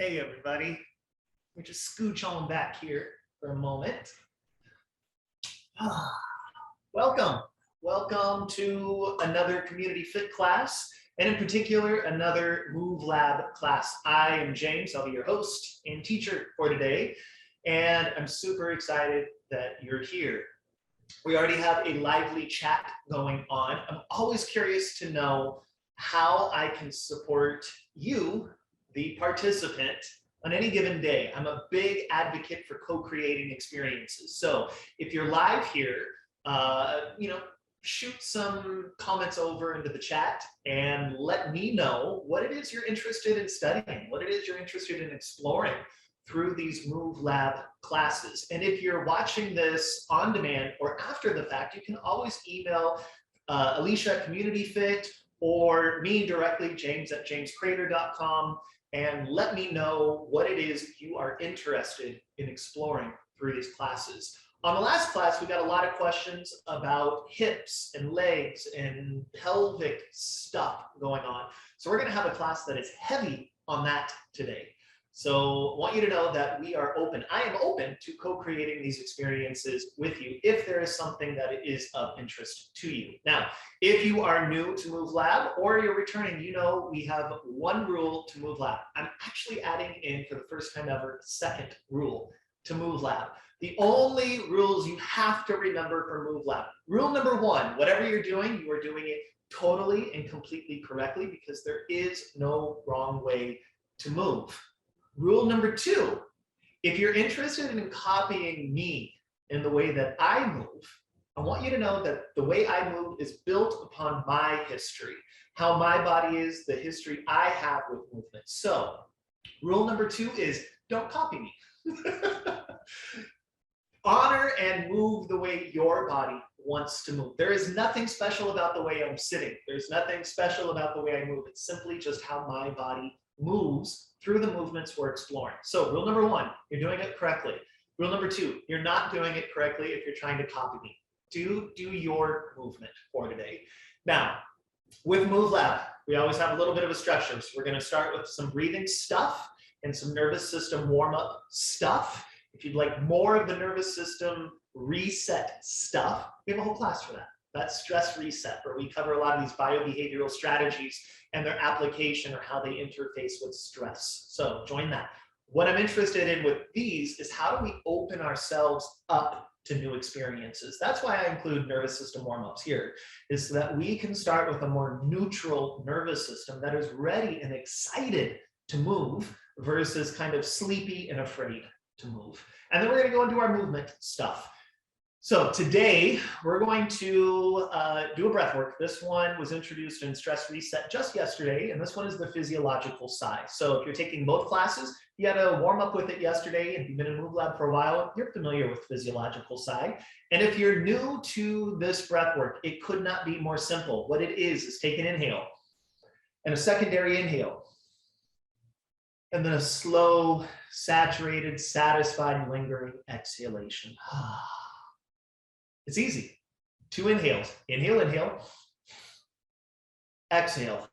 Hey everybody, we just scooch on back here for a moment. Welcome to another CommunityFIT class, and in particular, another MoveLab class. I am James, I'll be your host and teacher for today, and I'm super excited that you're here. We already have a lively chat going on. I'm always curious to know how I can support you, the participant, on any given day. I'm a big advocate for co-creating experiences. So if you're live here, shoot some comments over into the chat and let me know what it is you're interested in studying, what it is you're interested in exploring through these MoveLab classes. And if you're watching this on demand or after the fact, you can always email Alicia at CommunityFIT or me directly, James at jamescrater.com, and let me know what it is you are interested in exploring through these classes. On the last class, we got a lot of questions about hips and legs and pelvic stuff going on. So we're going to have a class that is heavy on that today. So I want you to know that we are open. I am open to co-creating these experiences with you if there is something that is of interest to you. Now, if you are new to MoveLab or you're returning, you know we have one rule to MoveLab. I'm actually adding in, for the first time ever, a second rule to MoveLab. The only rules you have to remember for MoveLab. Rule number one, whatever you're doing, you are doing it totally and completely correctly because there is no wrong way to move. Rule number two, if you're interested in copying me in the way that I move, I want you to know that the way I move is built upon my history, how my body is, the history I have with movement. So rule number two is don't copy me. Honor and move the way your body wants to move. There is nothing special about the way I'm sitting. There's nothing special about the way I move. It's simply just how my body moves through the movements we're exploring. So rule number one, you're doing it correctly. Rule number two, you're not doing it correctly if you're trying to copy me. Do your movement for today. Now, with MoveLab, we always have a little bit of a structure. So we're going to start with some breathing stuff and some nervous system warm-up stuff. If you'd like more of the nervous system reset stuff, we have a whole class for that. That's stress reset, where we cover a lot of these biobehavioral strategies and their application or how they interface with stress. So join that. What I'm interested in with these is how do we open ourselves up to new experiences? That's why I include nervous system warm-ups here, is so that we can start with a more neutral nervous system that is ready and excited to move versus kind of sleepy and afraid to move. And then we're going to go into our movement stuff. So today we're going to do a breath work. This one was introduced in Stress Reset just yesterday, and this one is the physiological side. So if you're taking both classes, you had to warm up with it yesterday, and if you've been in MoveLab for a while, you're familiar with physiological side. And if you're new to this breath work, it could not be more simple. What it is take an inhale and a secondary inhale, and then a slow, saturated, satisfied, lingering exhalation. It's easy. 2 inhales. Inhale, inhale. Exhale.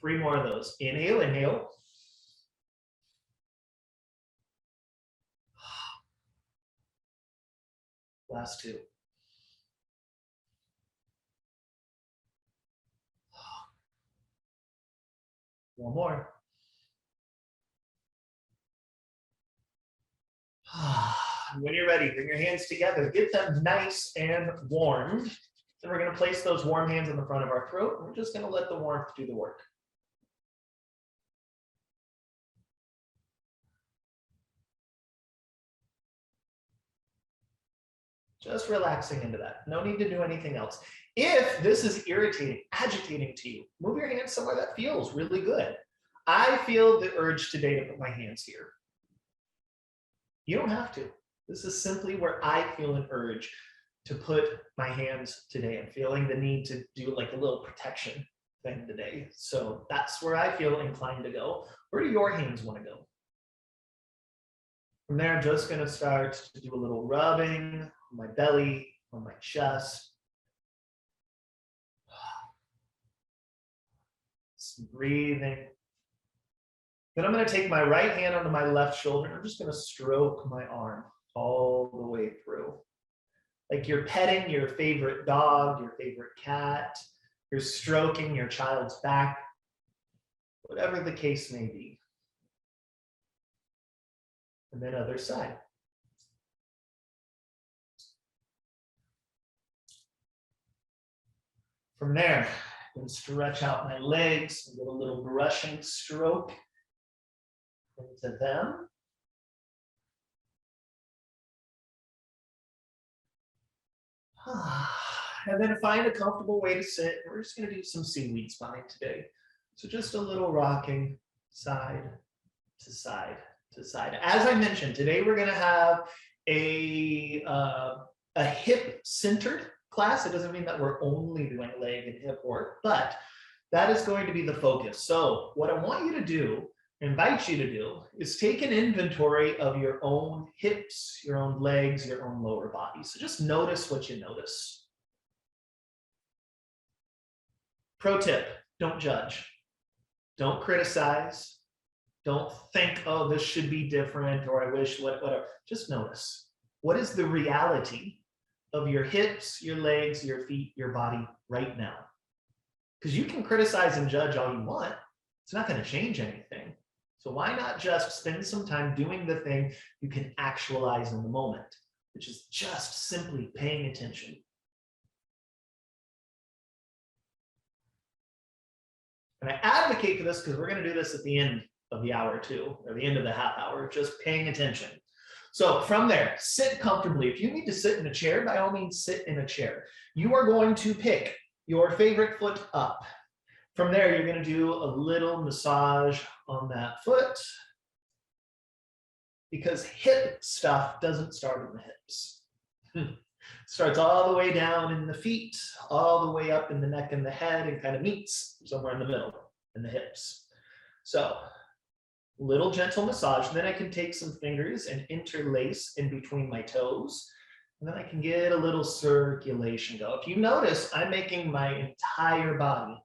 3 more of those. Inhale, inhale. Last 2. One more. When you're ready, bring your hands together. Get them nice and warm. Then we're going to place those warm hands in the front of our throat. And we're just going to let the warmth do the work. Just relaxing into that. No need to do anything else. If this is irritating, agitating to you, move your hands somewhere that feels really good. I feel the urge today to put my hands here. You don't have to. This is simply where I feel an urge to put my hands today. I'm feeling the need to do like a little protection thing today. So that's where I feel inclined to go. Where do your hands want to go? From there, I'm just going to start to do a little rubbing on my belly, on my chest. Some breathing. Then I'm going to take my right hand onto my left shoulder, and I'm just going to stroke my arm all the way through. Like you're petting your favorite dog, your favorite cat, you're stroking your child's back, whatever the case may be. And then other side. From there, I'm going to stretch out my legs and get a little brushing stroke into them. And then find a comfortable way to sit. We're just going to do some seaweed spine today. So just a little rocking side to side to side. As I mentioned, today we're going to have a hip-centered class. It doesn't mean that we're only doing leg and hip work, but that is going to be the focus. So what I want you to do, invite you to do, is take an inventory of your own hips, your own legs, your own lower body. So just notice what you notice. Pro tip, don't judge. Don't criticize. Don't think, oh, this should be different, or I wish, whatever. Just notice. What is the reality of your hips, your legs, your feet, your body right now? Because you can criticize and judge all you want. It's not going to change anything. So why not just spend some time doing the thing you can actualize in the moment, which is just simply paying attention. And I advocate for this because we're going to do this at the end of the hour too, or the end of the half hour, just paying attention. So from there, sit comfortably. If you need to sit in a chair, by all means, sit in a chair. You are going to pick your favorite foot up. From there, you're going to do a little massage on that foot, because hip stuff doesn't start in the hips. Starts all the way down in the feet, all the way up in the neck and the head, and kind of meets somewhere in the middle in the hips. So little gentle massage. Then I can take some fingers and interlace in between my toes. And then I can get a little circulation go. If you notice, I'm making my entire body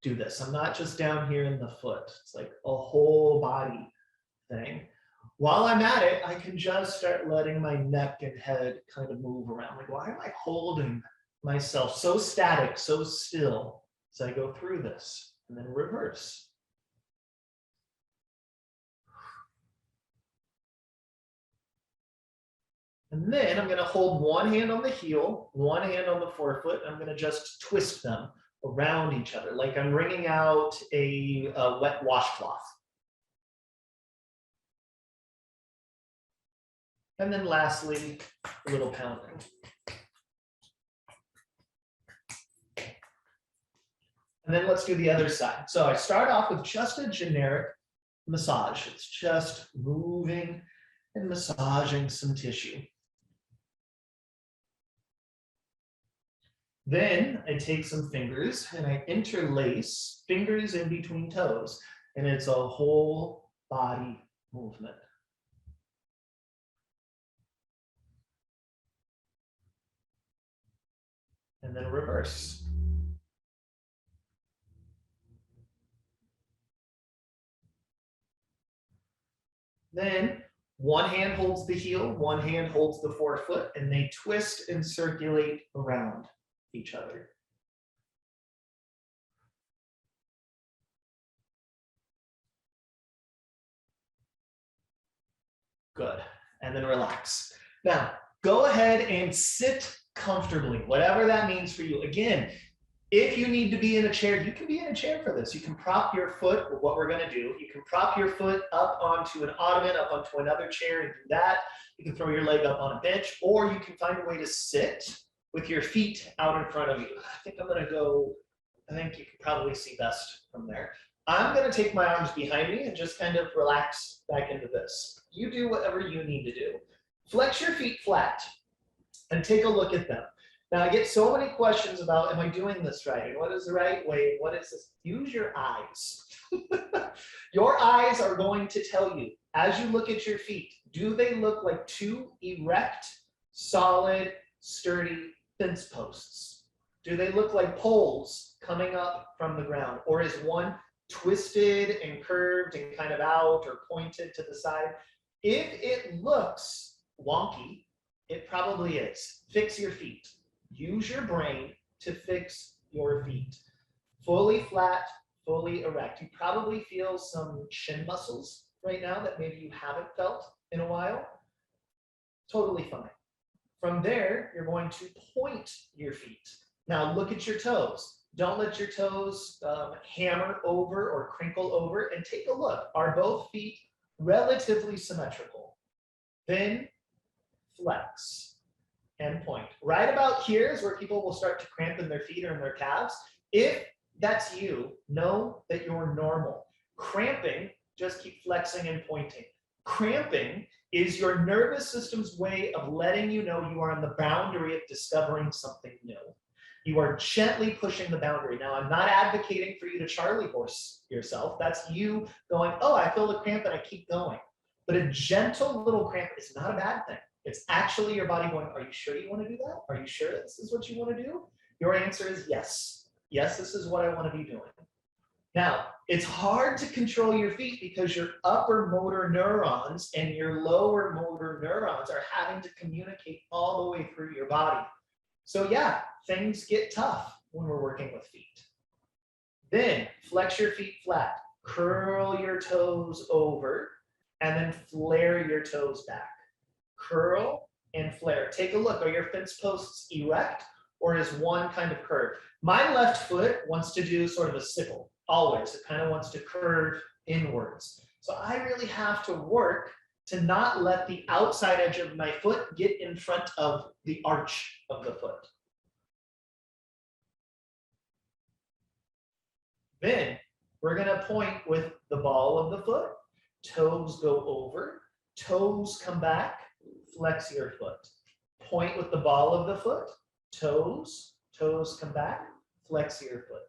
do this. I'm not just down here in the foot. It's like a whole body thing. While I'm at it, I can just start letting my neck and head kind of move around. Like, why am I holding myself so static, so still as I go through this? And then reverse. And then I'm going to hold one hand on the heel, one hand on the forefoot. I'm going to just twist them around each other, like I'm wringing out a wet washcloth. And then lastly, a little pounding. And then let's do the other side. So I start off with just a generic massage. It's just moving and massaging some tissue. Then I take some fingers and I interlace fingers in between toes, and it's a whole body movement. And then reverse. Then one hand holds the heel, one hand holds the forefoot, and they twist and circulate around each other. Good. And then relax. Now, go ahead and sit comfortably, whatever that means for you. Again, if you need to be in a chair, you can be in a chair for this. You can prop your foot, or what we're going to do, you can prop your foot up onto an ottoman, up onto another chair and do that. You can throw your leg up on a bench, or you can find a way to sit with your feet out in front of you. I think I'm going to go, I think you can probably see best from there. I'm going to take my arms behind me and just kind of relax back into this. You do whatever you need to do. Flex your feet flat and take a look at them. Now, I get so many questions about, am I doing this right? What is the right way? What is this? Use your eyes. Your eyes are going to tell you, as you look at your feet, do they look like two erect, solid, sturdy fence posts? Do they look like poles coming up from the ground? Or is one twisted and curved and kind of out or pointed to the side. If it looks wonky, it probably is. Fix your feet. Use your brain to fix your feet. Fully flat, fully erect. You probably feel some shin muscles right now that maybe you haven't felt in a while. Totally fine. From there, you're going to point your feet. Now look at your toes. Don't let your toes hammer over or crinkle over, and take a look. Are both feet relatively symmetrical? Then flex and point. Right about here is where people will start to cramp in their feet or in their calves. If that's you, know that you're normal. Cramping, just keep flexing and pointing. Cramping is your nervous system's way of letting you know you are on the boundary of discovering something new. You are gently pushing the boundary. Now, I'm not advocating for you to Charlie horse yourself. That's you going, oh, I feel the cramp and I keep going. But a gentle little cramp is not a bad thing. It's actually your body going, are you sure you want to do that? Are you sure this is what you want to do? Your answer is yes. Yes, this is what I want to be doing. Now, it's hard to control your feet because your upper motor neurons and your lower motor neurons are having to communicate all the way through your body. So yeah, things get tough when we're working with feet. Then flex your feet flat, curl your toes over, and then flare your toes back. Curl and flare. Take a look, are your fence posts erect or is one kind of curved? My left foot wants to do sort of a sickle, always. It kind of wants to curve inwards. So I really have to work to not let the outside edge of my foot get in front of the arch of the foot. Then we're going to point with the ball of the foot. Toes go over, toes come back, flex your foot. Point with the ball of the foot, toes come back, flex your foot.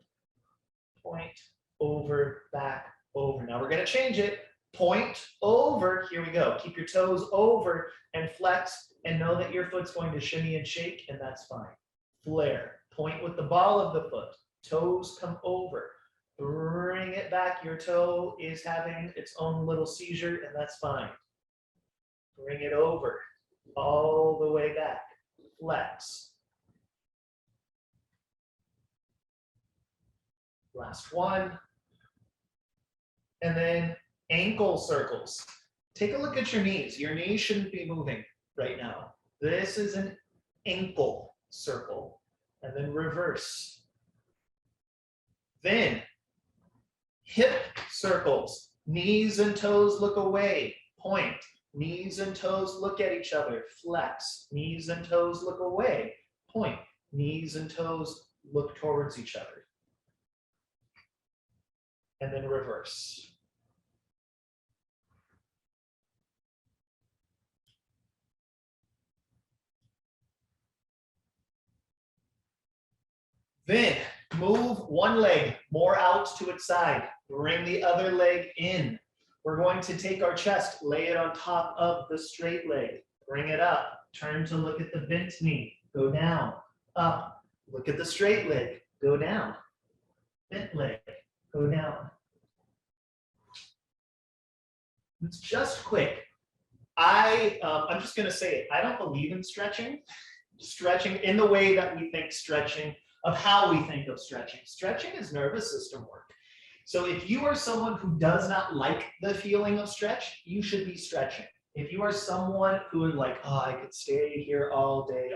Point, over, back, over. Now we're going to change it. Point, over, here we go. Keep your toes over and flex and know that your foot's going to shimmy and shake, and that's fine. Flare, point with the ball of the foot. Toes come over. Bring it back. Your toe is having its own little seizure, and that's fine. Bring it over, all the way back. Flex. Last one. And then ankle circles. Take a look at your knees. Your knees shouldn't be moving right now. This is an ankle circle. And then reverse. Then hip circles. Knees and toes look away. Point. Knees and toes look at each other. Flex. Knees and toes look away. Point. Knees and toes look towards each other. And then reverse. Then move one leg more out to its side. Bring the other leg in. We're going to take our chest, lay it on top of the straight leg. Bring it up. Turn to look at the bent knee. Go down. Up. Look at the straight leg. Go down. Bent leg. Go down. It's just quick. I'm just going to say it. I don't believe in stretching. Stretching in the way that we think stretching, of how we think of stretching. Stretching is nervous system work. So if you are someone who does not like the feeling of stretch, you should be stretching. If you are someone who is like, oh, I could stay here all day,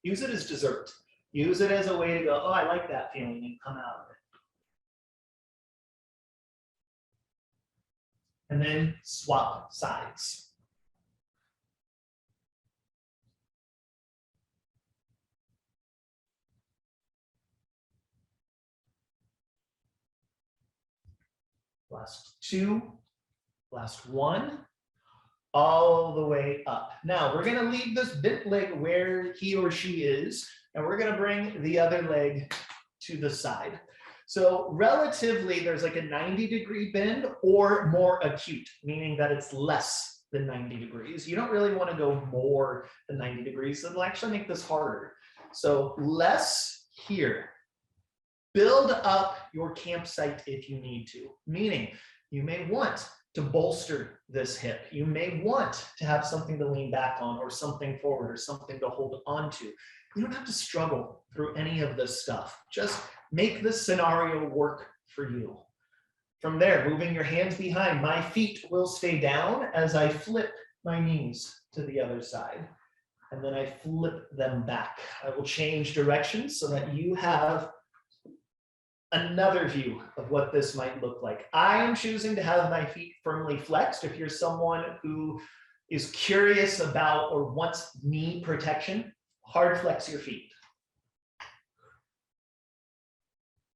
use it as dessert. Use it as a way to go, oh, I like that feeling, and come out of it. And then swap sides. Last two, last one, all the way up. Now we're gonna leave this bent leg where he or she is, and we're gonna bring the other leg to the side. So relatively, there's like a 90-degree bend or more acute, meaning that it's less than 90 degrees. You don't really want to go more than 90 degrees. It'll actually make this harder. So less here. Build up your campsite if you need to, meaning you may want to bolster this hip. You may want to have something to lean back on or something forward or something to hold on to. You don't have to struggle through any of this stuff. Just make this scenario work for you. From there, moving your hands behind, my feet will stay down as I flip my knees to the other side. And then I flip them back. I will change directions so that you have another view of what this might look like. I am choosing to have my feet firmly flexed. If you're someone who is curious about or wants knee protection, hard flex your feet.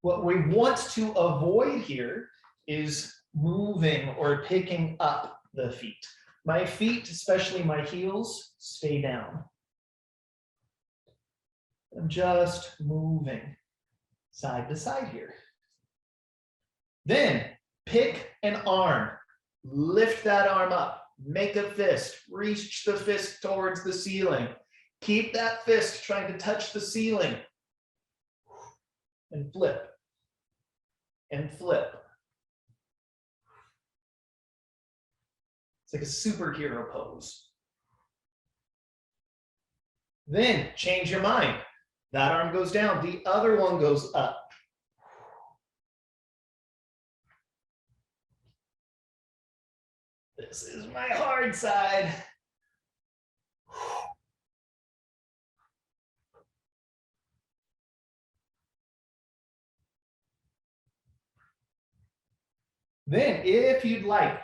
What we want to avoid here is moving or picking up the feet. My feet, especially my heels, stay down. I'm just moving side to side here. Then pick an arm, lift that arm up, make a fist, reach the fist towards the ceiling. Keep that fist trying to touch the ceiling. And flip. And flip. It's like a superhero pose. Then change your mind. That arm goes down, the other one goes up. This is my hard side. Then, if you'd like,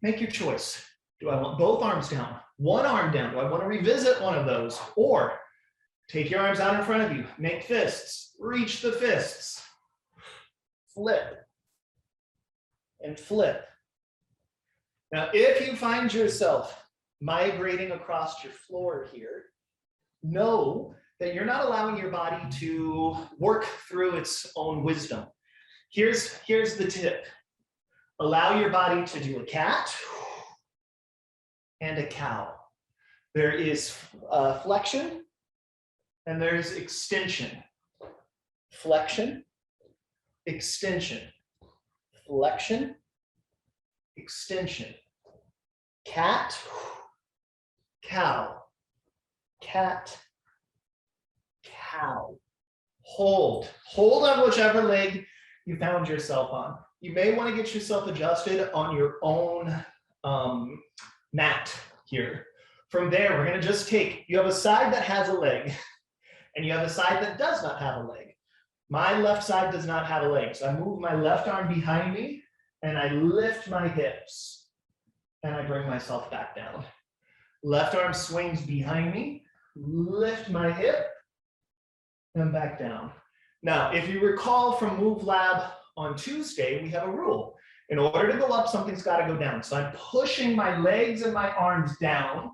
make your choice. Do I want both arms down? One arm down? Do I want to revisit one of those? Or take your arms out in front of you, make fists, reach the fists, flip, and flip. Now, if you find yourself migrating across your floor here, know that you're not allowing your body to work through its own wisdom. Here's the tip. Allow your body to do a cat and a cow. There is flexion and there's extension. Flexion, extension, flexion, extension. Cat, cow, cat, cow. Hold on whichever leg you found yourself on. You may want to get yourself adjusted on your own mat here. From there, we're going to just take, you have a side that has a leg and you have a side that does not have a leg. My left side does not have a leg. So I move my left arm behind me and I lift my hips and I bring myself back down. Left arm swings behind me, lift my hip and back down. Now, if you recall from MoveLab on Tuesday, we have a rule. In order to go up, something's got to go down. So I'm pushing my legs and my arms down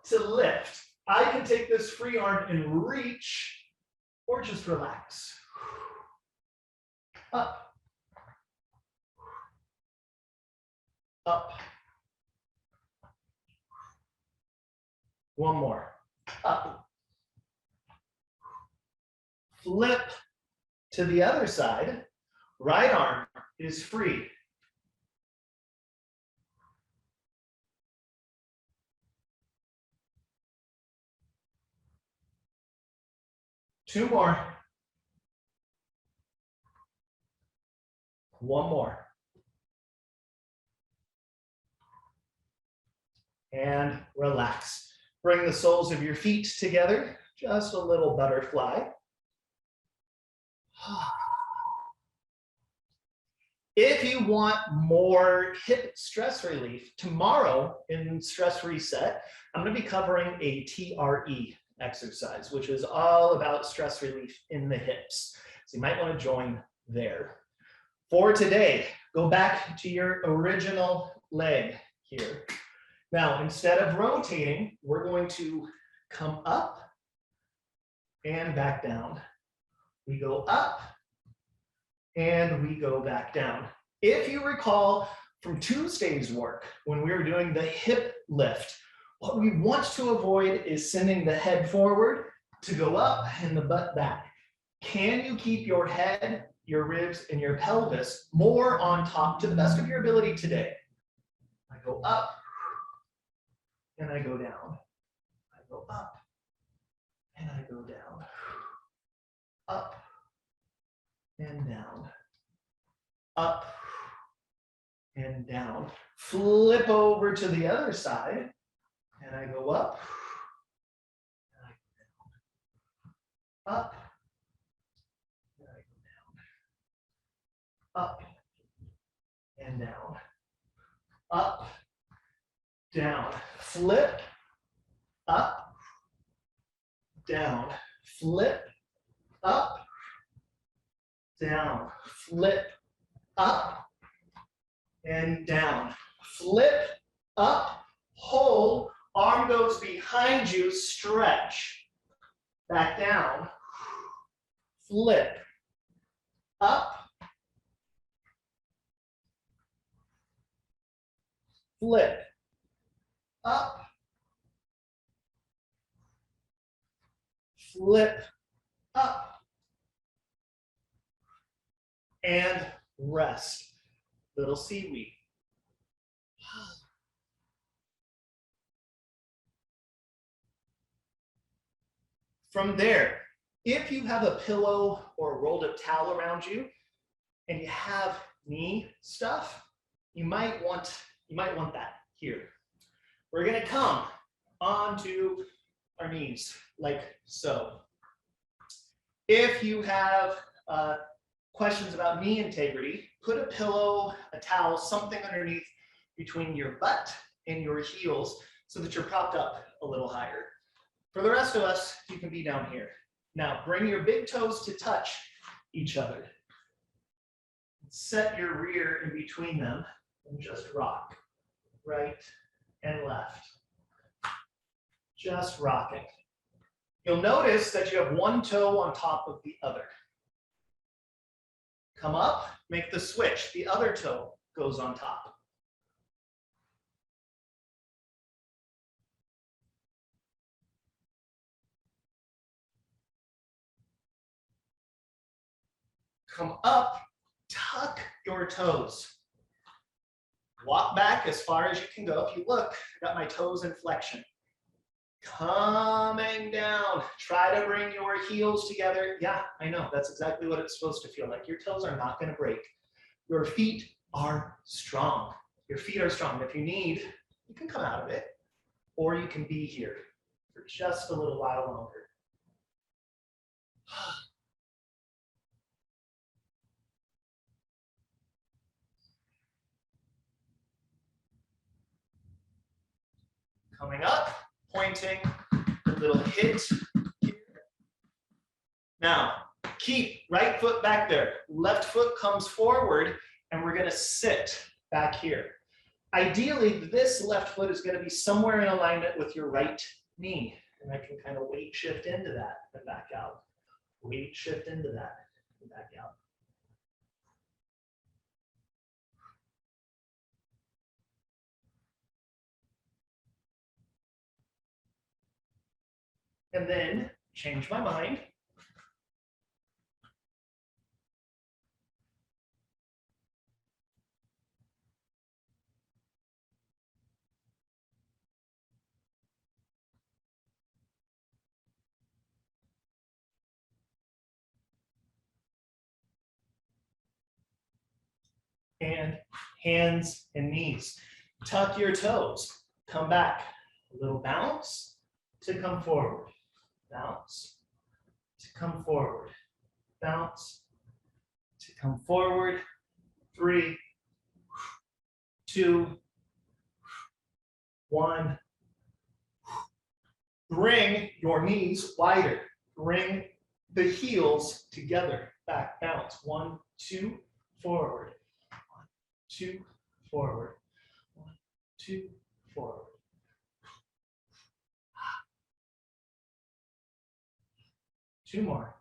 to lift. I can take this free arm and reach or just relax. Up. Up. One more. Up. Flip to the other side. Right arm is free. Two more. One more. And relax. Bring the soles of your feet together. Just a little butterfly. If you want more hip stress relief, tomorrow in Stress Reset, I'm going to be covering a TRE exercise, which is all about stress relief in the hips. So you might want to join there. For today, go back to your original leg here. Now, instead of rotating, we're going to come up and back down. We go up and we go back down. If you recall from Tuesday's work, when we were doing the hip lift, what we want to avoid is sending the head forward to go up and the butt back. Can you keep your head, your ribs, and your pelvis more on top to the best of your ability today? I go up and I go down. I go up and I go down. Up and down. Up and down. Flip over to the other side and I go up and I go down. Up and I go down. Up and down. Up, down. Flip, up, down. Flip, up, down. Flip, up, and down. Flip, up, hold. Arm goes behind you, stretch. Back down. Flip, up, flip, up, flip, up, and rest. Little seaweed. From there, if you have a pillow or a rolled up towel around you and you have knee stuff, you might want that here. We're gonna come onto our knees like so. If you have questions about knee integrity, put a pillow, a towel, something underneath between your butt and your heels so that you're propped up a little higher. For the rest of us, you can be down here. Now, bring your big toes to touch each other. Set your rear in between them and just rock, right and left. Just rocking. You'll notice that you have one toe on top of the other. Come up, make the switch. The other toe goes on top. Come up, tuck your toes. Walk back as far as you can go. If you look, I got my toes in flexion. Coming down. Try to bring your heels together. Yeah, I know. That's exactly what it's supposed to feel like. Your toes are not going to break. Your feet are strong. Your feet are strong. If you need, you can come out of it, or you can be here for just a little while longer. Coming up, pointing, a little hit here. Now, keep right foot back there. Left foot comes forward, and we're gonna sit back here. Ideally, this left foot is gonna be somewhere in alignment with your right knee. And I can kind of weight shift into that and back out. Weight shift into that and back out. And then change my mind. And hands and knees. Tuck your toes. Come back. A little bounce to come forward. Bounce to come forward. Bounce to come forward. 3, 2, 1. Bring your knees wider. Bring the heels together. Back, bounce. 1, 2, forward. 1, 2, forward. 1, 2, forward. Two more.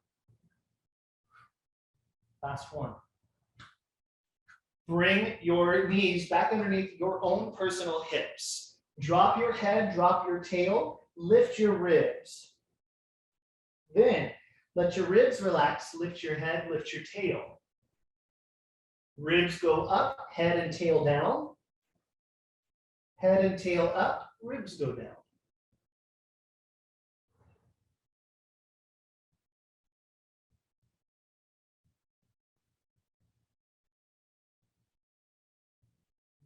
Last one. Bring your knees back underneath your own personal hips. Drop your head, drop your tail, lift your ribs. Then Let your ribs relax, lift your head, lift your tail. Ribs go up, head and tail down. Head and tail up, ribs go down.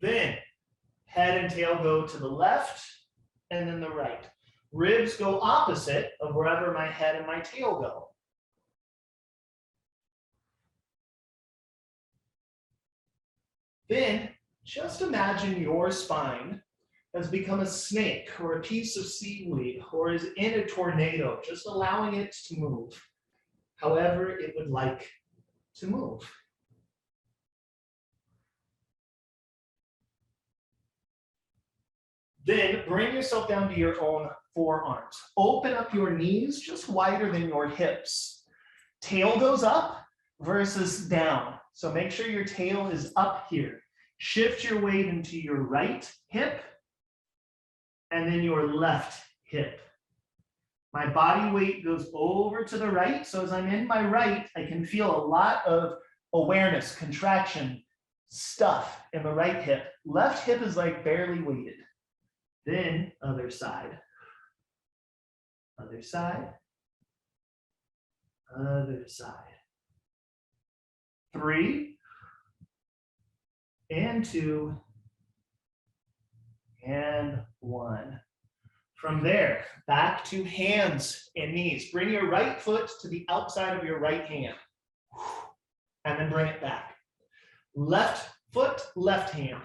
Then head and tail go to the left and then the right. Ribs go opposite of wherever my head and my tail go. Then just imagine your spine has become a snake or a piece of seaweed or is in a tornado, just allowing it to move however it would like to move. Then bring yourself down to your own forearms. Open up your knees just wider than your hips. Tail goes up versus down. So make sure your tail is up here. Shift your weight into your right hip and then your left hip. My body weight goes over to the right. So as I'm in my right, I can feel a lot of awareness, contraction, stuff in the right hip. Left hip is like barely weighted. Then other side, other side, other side. 3 and 2 and 1. From there, back to hands and knees. Bring your right foot to the outside of your right hand and then bring it back. Left foot, left hand.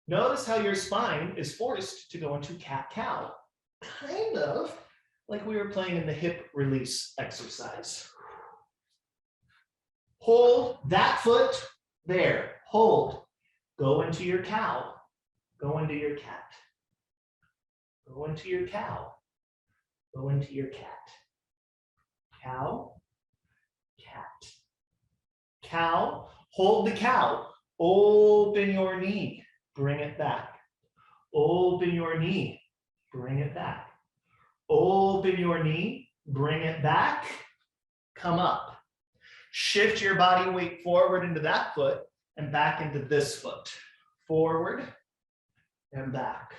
Notice how your spine is forced to go into cat-cow, kind of like we were playing in the hip release exercise. Hold that foot there. Hold. Go into your cow. Go into your cat. Go into your cow. Go into your cat. Cow, cat. Cow. Hold the cow. Open your knee. Bring it back. Open your knee. Bring it back. Open your knee. Bring it back. Come up. Shift your body weight forward into that foot and back into this foot. Forward and back.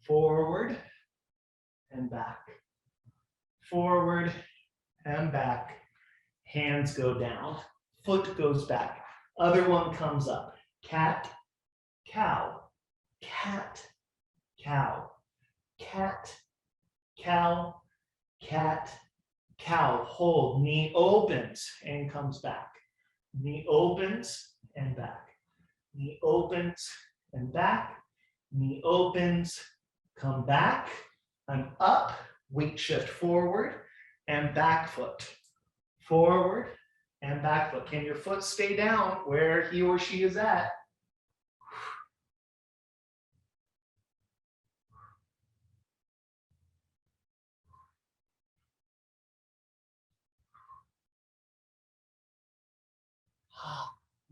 Forward and back. Forward and back. Hands go down. Foot goes back. Other one comes up. Cat, cow, cat, cow, cat, cow, cat, cow. Hold. Knee opens and comes back. Knee opens and back. Knee opens and back. Knee opens. Come back. I'm up. Weight shift forward and back foot. Forward and back foot. Can your foot stay down where he or she is at?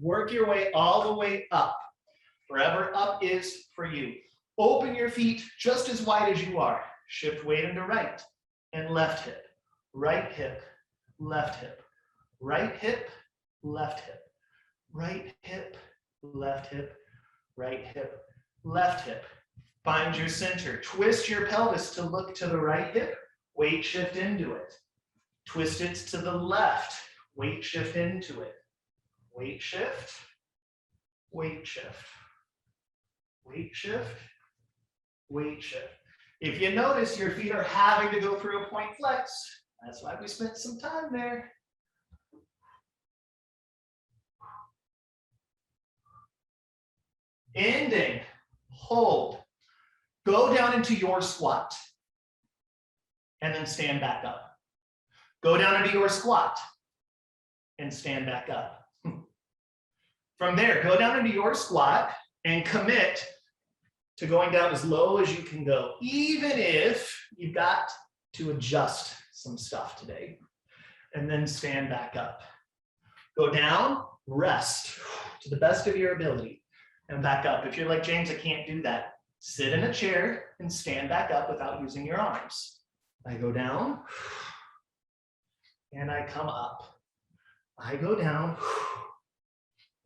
Work your way all the way up. Wherever up is for you. Open your feet just as wide as you are. Shift weight into right and left hip. Right hip, left hip. Right hip, left hip. Right hip, left hip. Right hip, left hip. Find your center. Twist your pelvis to look to the right hip. Weight shift into it. Twist it to the left. Weight shift into it. Weight shift, weight shift, weight shift, weight shift. If you notice your feet are having to go through a point flex, that's why we spent some time there. Ending, hold. Go down into your squat and then stand back up. Go down into your squat and stand back up. From there, go down into your squat and commit to going down as low as you can go, even if you've got to adjust some stuff today. And then stand back up. Go down, rest to the best of your ability, and back up. If you're like, James, I can't do that, sit in a chair and stand back up without using your arms. I go down, and I come up. I go down,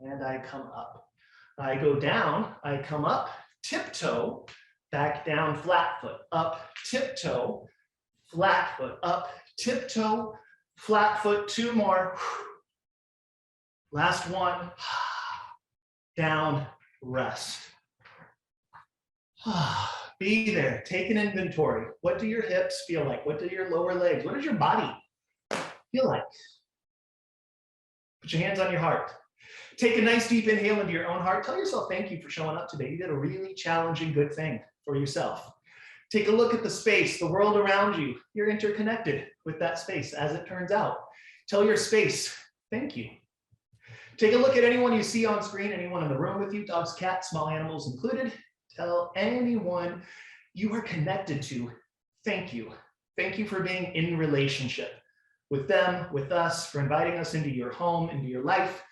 and I come up. I go down, I come up, tiptoe, back down, flat foot, up, tiptoe, flat foot, up, tiptoe, flat foot, 2 more. Last one, down, rest. Be there, take an inventory. What do your hips feel like? What do your lower legs, what does your body feel like? Put your hands on your heart. Take a nice deep inhale into your own heart. Tell yourself thank you for showing up today. You did a really challenging good thing for yourself. Take a look at the space, the world around you. You're interconnected with that space as it turns out. Tell your space thank you. Take a look at anyone you see on screen, anyone in the room with you, dogs, cats, small animals included. Tell anyone you are connected to thank you. Thank you for being in relationship with them, with us, for inviting us into your home, into your life.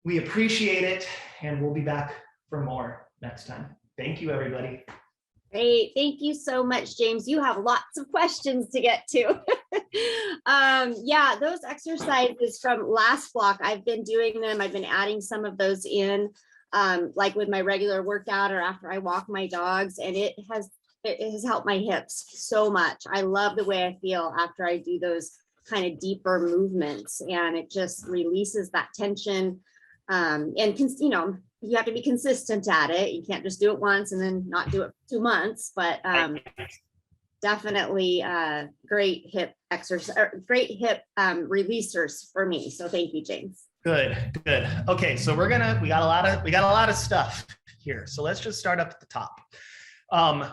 We appreciate it, and we'll be back for more next time. Thank you, everybody. Great. Thank you so much, James. You have lots of questions to get to. Yeah, those exercises from last block, I've been doing them. I've been adding some of those in, like with my regular workout or after I walk my dogs, and it has helped my hips so much. I love the way I feel after I do those kind of deeper movements, and it just releases that tension. And you know, you have to be consistent at it. You can't just do it once and then not do it for 2 months, but definitely great hip exercise, great hip releasers for me. So thank you, James. Good. Okay, so we got a lot of stuff here. So let's just start up at the top.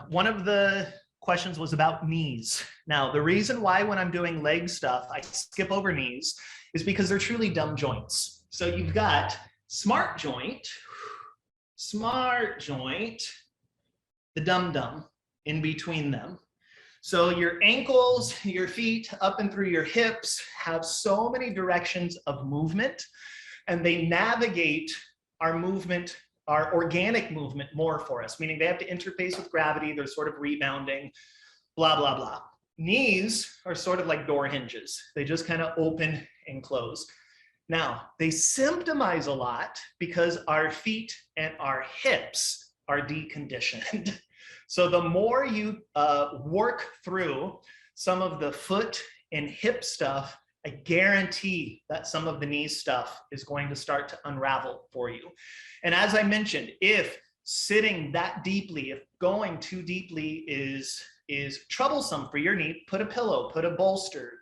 One of the questions was about knees. Now, the reason why when I'm doing leg stuff, I skip over knees is because they're truly dumb joints. So you've got smart joint, the dum-dum in between them. So your ankles, your feet, up and through your hips have so many directions of movement, and they navigate our movement, our organic movement more for us, meaning they have to interface with gravity, they're sort of rebounding, blah, blah, blah. Knees are sort of like door hinges. They just kind of open and close. Now, they symptomize a lot because our feet and our hips are deconditioned. So the more you work through some of the foot and hip stuff, I guarantee that some of the knee stuff is going to start to unravel for you. And as I mentioned, if sitting that deeply, if going too deeply is troublesome for your knee, put a pillow, put a bolster,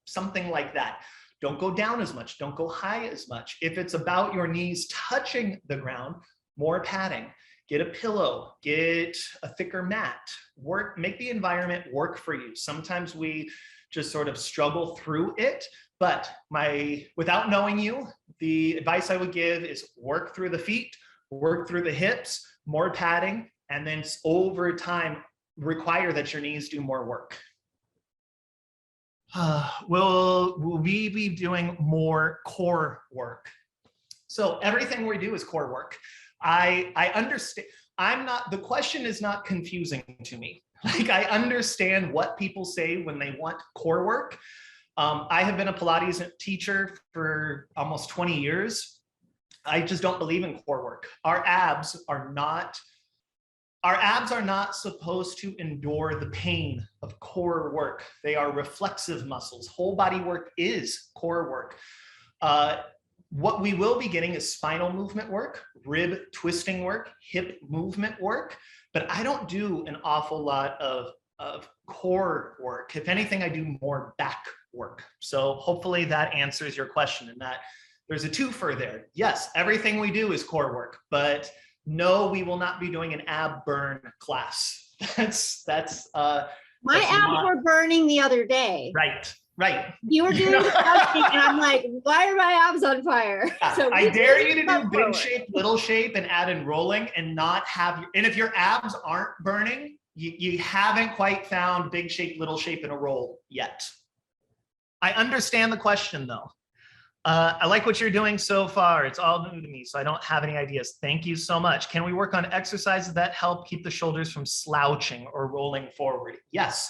something like that. Don't go down as much, don't go high as much. If it's about your knees touching the ground, more padding. Get a pillow, get a thicker mat, make the environment work for you. Sometimes we just sort of struggle through it, but without knowing you, the advice I would give is work through the feet, work through the hips, more padding, and then over time, require that your knees do more work. Will we be doing more core work? So everything we do is core work. I understand. The question is not confusing to me. Like, I understand what people say when they want core work. I have been a Pilates teacher for almost 20 years. I just don't believe in core work. Our abs are not supposed to endure the pain of core work. They are reflexive muscles. Whole body work is core work. What we will be getting is spinal movement work, rib twisting work, hip movement work, but I don't do an awful lot of core work. If anything, I do more back work. So hopefully that answers your question, and that there's a twofer there. Yes, everything we do is core work, but no, we will not be doing an ab burn class. My abs were burning the other day. Right. You were doing something, and I'm like, why are my abs on fire? Yeah, so I dare you to do big shape, little shape, and add in rolling, and not have. And if your abs aren't burning, you haven't quite found big shape, little shape, and a roll yet. I understand the question though. I like what you're doing so far. It's all new to me, so I don't have any ideas. Thank you so much. Can we work on exercises that help keep the shoulders from slouching or rolling forward? Yes.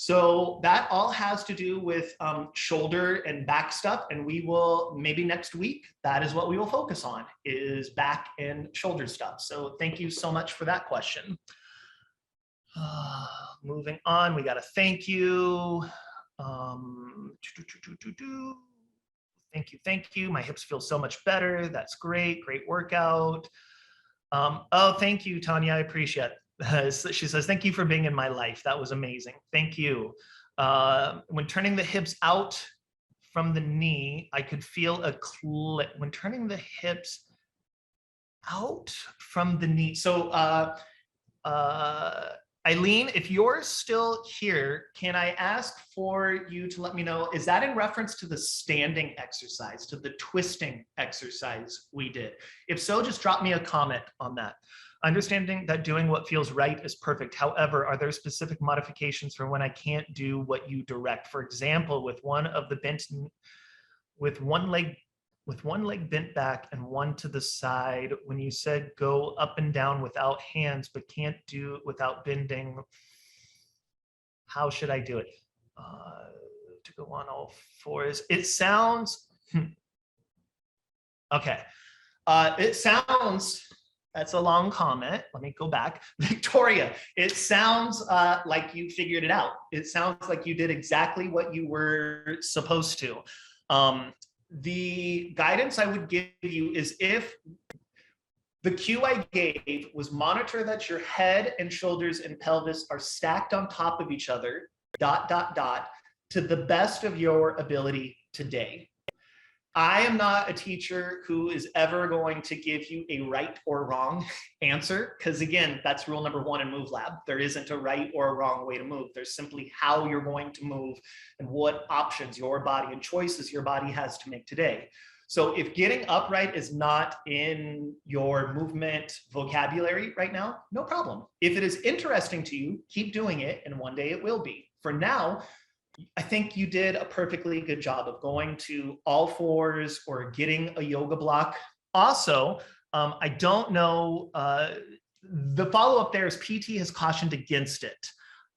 So that all has to do with shoulder and back stuff. And we will, maybe next week, that is what we will focus on, is back and shoulder stuff. So thank you so much for that question. Moving on, we got a thank you. Thank you. My hips feel so much better. That's great. Great workout. Oh, thank you, Tanya. I appreciate it. She says, thank you for being in my life. That was amazing. Thank you. When turning the hips out from the knee, I could feel a click. When turning the hips out from the knee. So, Eileen, if you're still here, can I ask for you to let me know, is that in reference to the standing exercise, to the twisting exercise we did? If so, just drop me a comment on that. Understanding that doing what feels right is perfect. However, are there specific modifications for when I can't do what you direct? For example, with one leg bent back and one to the side, when you said go up and down without hands, but can't do it without bending, how should I do it? To go on all fours. It sounds, okay. It sounds, that's a long comment. Let me go back. Victoria, it sounds like you figured it out. It sounds like you did exactly what you were supposed to. The guidance I would give you is, if the cue I gave was monitor that your head and shoulders and pelvis are stacked on top of each other, ... to the best of your ability today. I am not a teacher who is ever going to give you a right or wrong answer, because again, that's rule number one in MoveLab. There isn't a right or a wrong way to move. There's simply how you're going to move and what options your body and choices your body has to make today. So if getting upright is not in your movement vocabulary right now, no problem. If it is interesting to you, keep doing it, and one day it will be. For now, I think you did a perfectly good job of going to all fours or getting a yoga block. Also, I don't know, the follow-up there is PT has cautioned against it.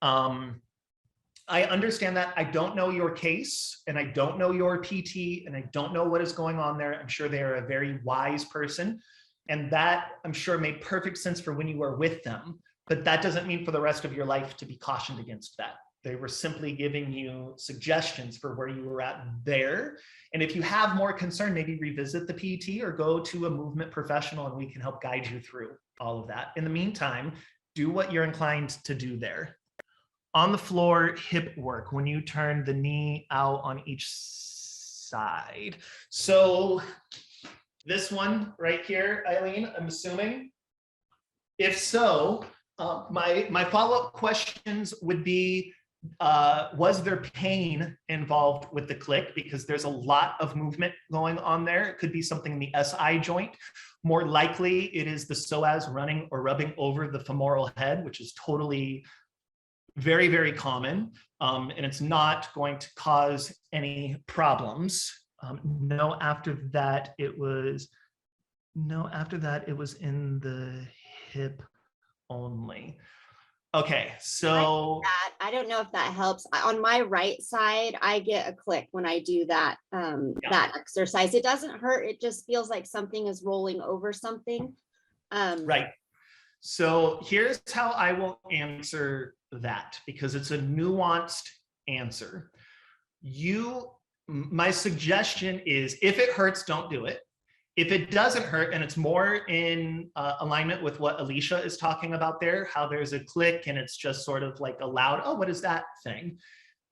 I understand that. I don't know your case, and I don't know your PT, and I don't know what is going on there. I'm sure they are a very wise person, and that, I'm sure, made perfect sense for when you were with them, but that doesn't mean for the rest of your life to be cautioned against that. They were simply giving you suggestions for where you were at there. And if you have more concern, maybe revisit the PT or go to a movement professional and we can help guide you through all of that. In the meantime, do what you're inclined to do there. On the floor, hip work, when you turn the knee out on each side. So this one right here, Eileen, I'm assuming. If so, my follow-up questions would be, was there pain involved with the click? Because there's a lot of movement going on there. It could be something in the SI joint. More likely, it is the psoas running or rubbing over the femoral head, which is totally very, very common. And it's not going to cause any problems. No, after that, it was in the hip only. Okay, so I don't know if that helps. On my right side, I get a click when I do that that exercise. It doesn't hurt. It just feels like something is rolling over something. Right. So here's how I will answer that, because it's a nuanced answer. My suggestion is, if it hurts, don't do it. If it doesn't hurt and it's more in alignment with what Alicia is talking about there, how there's a click and it's just sort of like a loud, oh, what is that thing?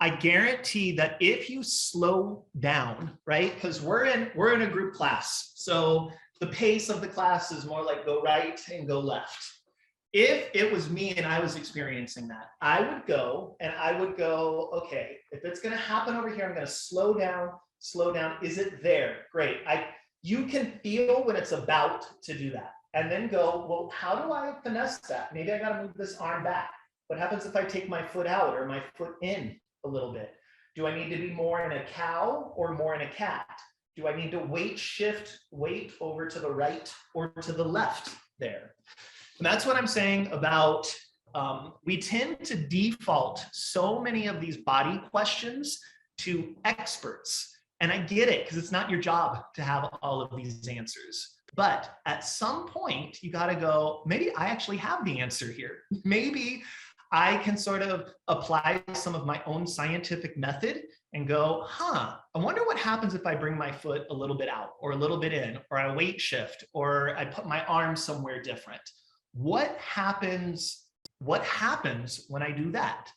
I guarantee that if you slow down, right? Because we're in a group class. So the pace of the class is more like go right and go left. If it was me and I was experiencing that, I would go, okay, if it's gonna happen over here, I'm gonna slow down. Is it there? Great. You can feel when it's about to do that, and then go, well, how do I finesse that? Maybe I got to move this arm back. What happens if I take my foot out or my foot in a little bit? Do I need to be more in a cow or more in a cat? Do I need to shift weight over to the right or to the left there? And that's what I'm saying about we tend to default so many of these body questions to experts. And I get it, because it's not your job to have all of these answers. But at some point, you got to go, maybe I actually have the answer here. Maybe I can sort of apply some of my own scientific method and go, I wonder what happens if I bring my foot a little bit out or a little bit in, or I weight shift, or I put my arm somewhere different. What happens when I do that?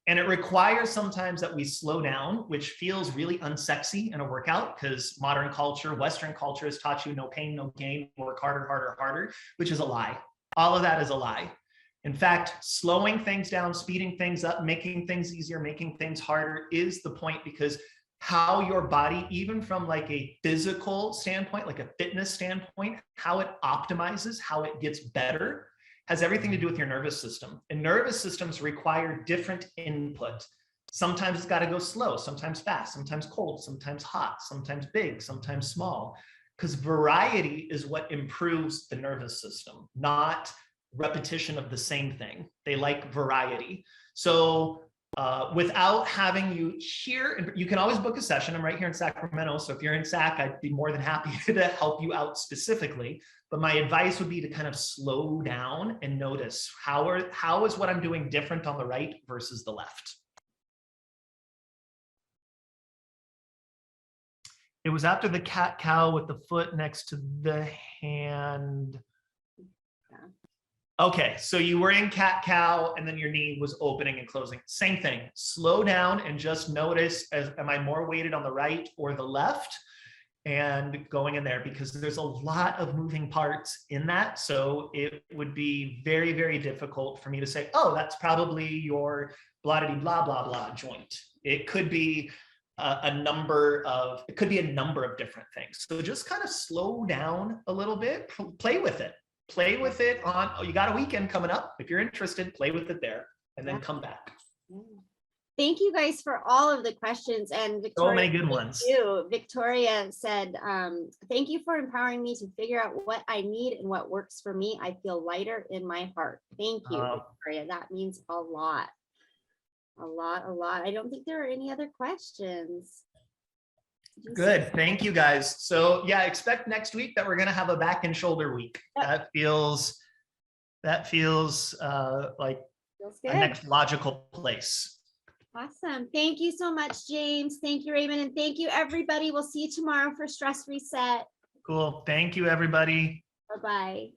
And it requires sometimes that we slow down, which feels really unsexy in a workout, because modern culture, Western culture has taught you no pain, no gain, work harder, harder, harder, which is a lie. All of that is a lie. In fact, slowing things down, speeding things up, making things easier, making things harder is the point, because how your body, even from like a physical standpoint, like a fitness standpoint, how it optimizes, how it gets better, has everything to do with your nervous system. And nervous systems require different input. Sometimes it's got to go slow, sometimes fast, sometimes cold, sometimes hot, sometimes big, sometimes small, because variety is what improves the nervous system, not repetition of the same thing. They like variety. So without having you here, you can always book a session. I'm right here in Sacramento. So if you're in Sac, I'd be more than happy to help you out specifically. But my advice would be to kind of slow down and notice how is what I'm doing different on the right versus the left. It was after the cat-cow with the foot next to the hand. Okay, so you were in cat-cow and then your knee was opening and closing. Same thing. Slow down and just notice, am I more weighted on the right or the left? And going in there, because there's a lot of moving parts in that. So it would be very, very difficult for me to say, oh, that's probably your blah, blah, blah, blah joint. It could be a number of different things. So just kind of slow down a little bit, play with it. Play with it on, you got a weekend coming up. If you're interested, play with it there and then come back. Thank you guys for all of the questions. And Victoria, so many good ones. Victoria said, thank you for empowering me to figure out what I need and what works for me. I feel lighter in my heart. Thank you, Victoria. That means a lot. A lot. I don't think there are any other questions. Good. Thank you guys. So yeah, expect next week that we're going to have a back and shoulder week. Yep. That feels like a next logical place. Awesome. Thank you so much, James. Thank you, Raymond. And thank you, everybody. We'll see you tomorrow for Stress Reset. Cool. Thank you, everybody. Bye-bye.